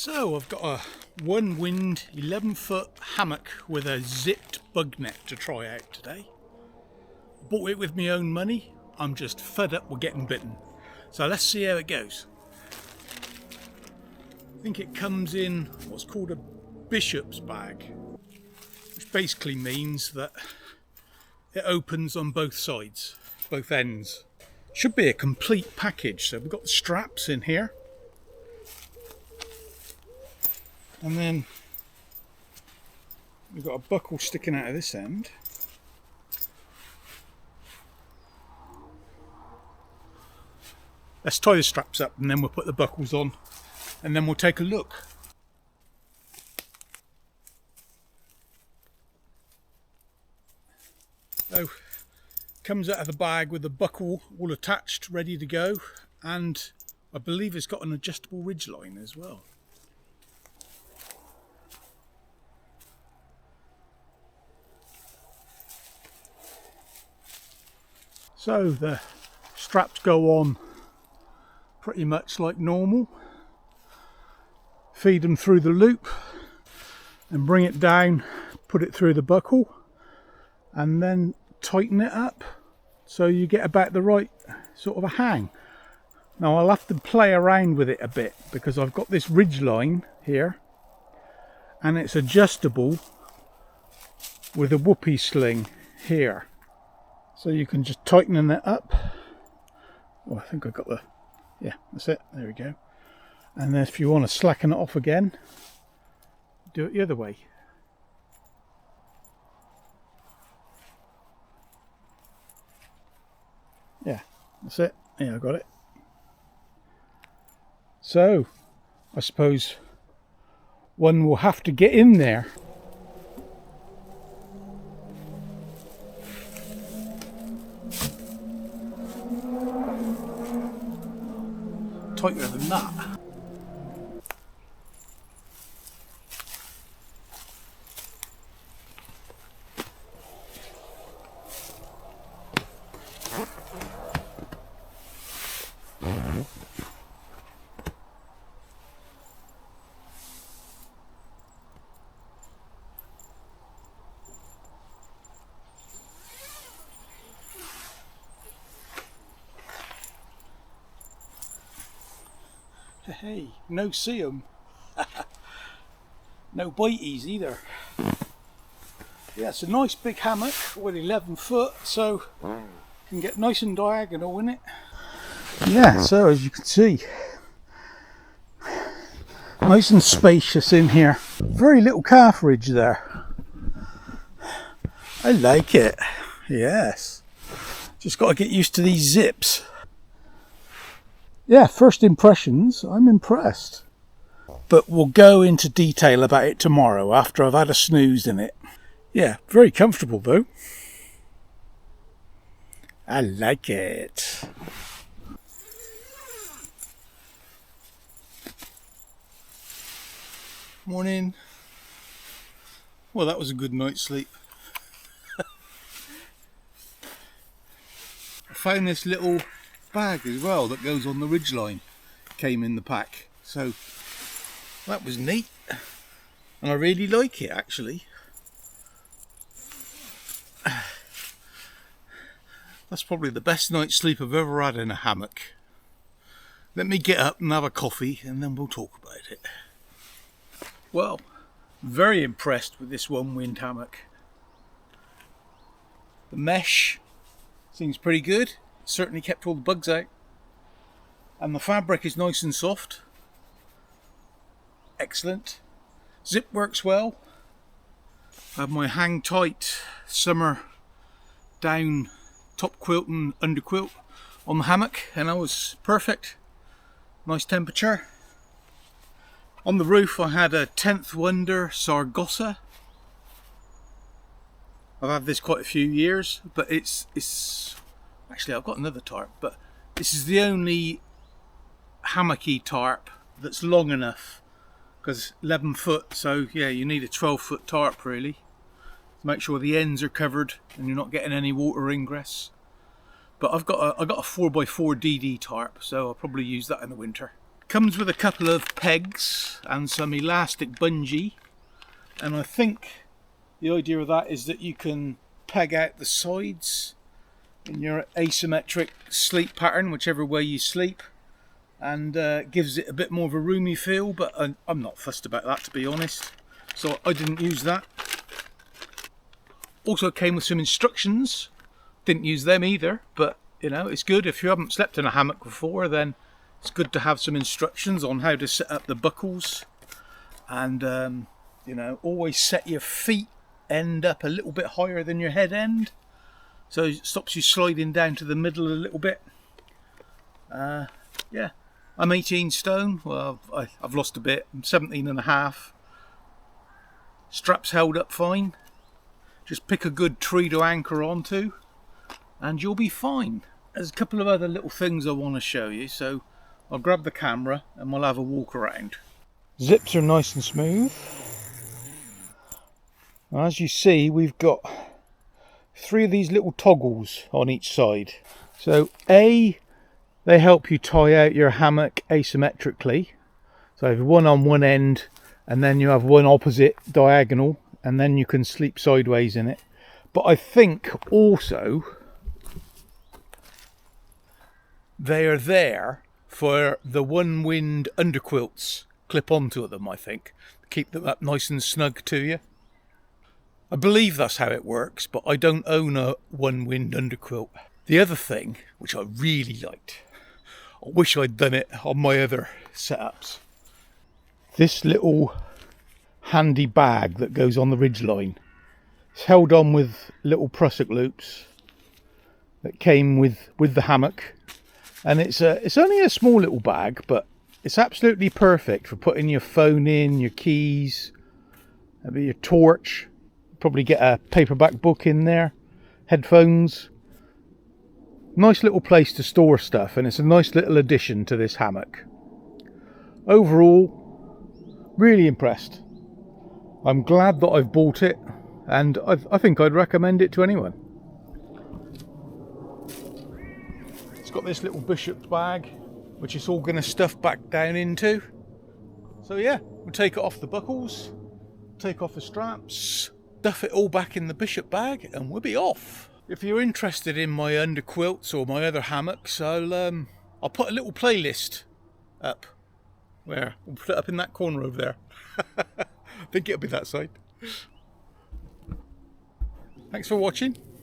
So I've got a Onewind 11-foot hammock with a zipped bug net to try out today. Bought it with my own money. I'm just fed up with getting bitten. So let's see how it goes. I think it comes in what's called a bishop's bag, which basically means that it opens on both sides, both ends. Should be a complete package. So we've got the straps in here. And then we've got a buckle sticking out of this end. Let's tie the straps up and then we'll put the buckles on and then we'll take a look. So, comes out of the bag with the buckle all attached, ready to go, and I believe it's got an adjustable ridgeline as well. So the straps go on pretty much like normal. Feed them through the loop and bring it down, put it through the buckle and then tighten it up so you get about the right sort of a hang. Now I'll have to play around with it a bit because I've got this ridge line here and it's adjustable with a whoopee sling here. So you can just tighten it up. Oh, I think I got the, yeah, that's it, there we go. And then if you want to slacken it off again, do it the other way. Yeah, that's it, yeah, I got it. So, I suppose one will have to get in there. Tighter than that. Hey, no see 'em. No biteys either. Yeah, it's a nice big hammock with 11 foot, so you can get nice and diagonal in it. Yeah, so as you can see, nice and spacious in here. Very little calf ridge there. I like it. Yes. Just got to get used to these zips. Yeah, first impressions, I'm impressed. But we'll go into detail about it tomorrow after I've had a snooze in it. Yeah, very comfortable though. I like it. Morning. Well, that was a good night's sleep. I found this little bag as well that goes on the ridgeline. Came in the pack, so that was neat and I really like it actually. That's probably the best night's sleep I've ever had in a hammock. Let me get up and have a coffee and then we'll talk about it. Well, very impressed with this Onewind hammock. The mesh seems pretty good. Certainly kept all the bugs out, and the fabric is nice and soft. Excellent. Zip works well. I have my hang tight summer down top quilt and under quilt on the hammock and that was perfect. Nice temperature. On the roof I had a 10th Wonder Sargossa. I've had this quite a few years, but it's actually I've got another tarp, but this is the only hammocky tarp that's long enough because 11 foot, so yeah, you need a 12-foot tarp really. Make sure the ends are covered and you're not getting any water ingress. But I've got a 4x4 DD tarp, so I'll probably use that in the winter. Comes with a couple of pegs and some elastic bungee, and I think the idea of that is that you can peg out the sides in your asymmetric sleep pattern, whichever way you sleep, and gives it a bit more of a roomy feel, but I'm not fussed about that, to be honest, so I didn't use that. Also came with some instructions, didn't use them either, but you know, it's good if you haven't slept in a hammock before, then it's good to have some instructions on how to set up the buckles, and you know, always set your feet end up a little bit higher than your head end, so it stops you sliding down to the middle a little bit. Yeah, I'm 18 stone, well I've lost a bit, I'm 17 and a half. Straps held up fine, just pick a good tree to anchor onto and you'll be fine. There's a couple of other little things I want to show you, so I'll grab the camera and we'll have a walk around. Zips are nice and smooth. As you see, we've got 3 of these little toggles on each side. So they help you tie out your hammock asymmetrically. So you have one on one end and then you have one opposite diagonal, and then you can sleep sideways in it. But I think also they are there for the Onewind underquilts clip onto them, I think. Keep them up nice and snug to you. I believe that's how it works, but I don't own a Onewind underquilt. The other thing, which I really liked, I wish I'd done it on my other setups. This little handy bag that goes on the ridgeline. It's held on with little prusik loops that came with the hammock. And it's only a small little bag, but it's absolutely perfect for putting your phone in, your keys, maybe your torch. Probably get a paperback book in there, headphones. Nice little place to store stuff, and it's a nice little addition to this hammock. Overall, really impressed. I'm glad that I've bought it, and I think I'd recommend it to anyone. It's got this little bishop's bag, which it's all going to stuff back down into. So yeah, we'll take it off the buckles, take off the straps, stuff it all back in the bishop bag, and we'll be off. If you're interested in my underquilts or my other hammocks, I'll put a little playlist up. Where? We'll put it up in that corner over there. I think it'll be that side. Thanks for watching.